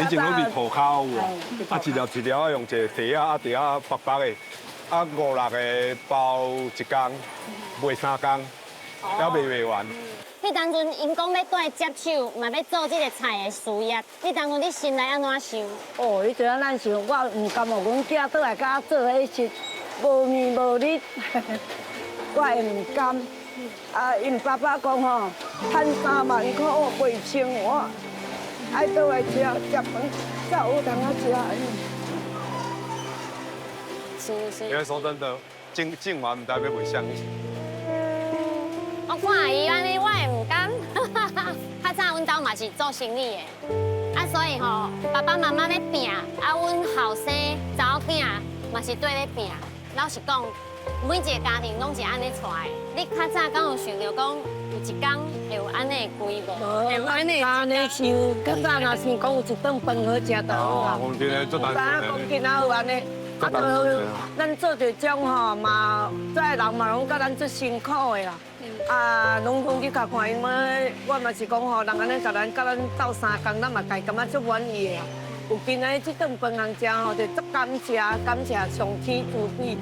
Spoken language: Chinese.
以前拢是涂骹有无？啊，一条一条用一个蹄啊，底下白白的，啊5、6个包一工，卖3工，还卖完。迄当阵因讲要带接手，嘛要做这个菜的事业，迄当阵你心内安怎想？哦，迄阵咱想，我唔甘互阮囝倒来甲我做迄事，无面无日，我会唔甘。啊，因爸爸讲吼，赚3万块袂生活，爱倒来食饭，才有通啊食。因为说真的，种完唔代表袂香。我看伊安尼，我会唔甘。较早阮兜嘛是做生意的，啊，所以吼，爸爸妈妈要拼，啊，阮后生查某囝嘛是对咧拼。老实讲，每一个家庭拢是安尼带的。你较早敢有想着讲有一天会有安尼的规无？会安尼想，较早若是讲有一顿饭好食就好啊。我们今天做单纯的。讲今仔有安尼。啊，咱做这种吼嘛，这人嘛拢甲咱足辛苦的啦。啊，拢去甲看因们，我嘛是讲吼，人安尼甲咱斗3工，咱嘛家感觉足满意的。有今仔这顿饭通食吼，就足感谢上天助地。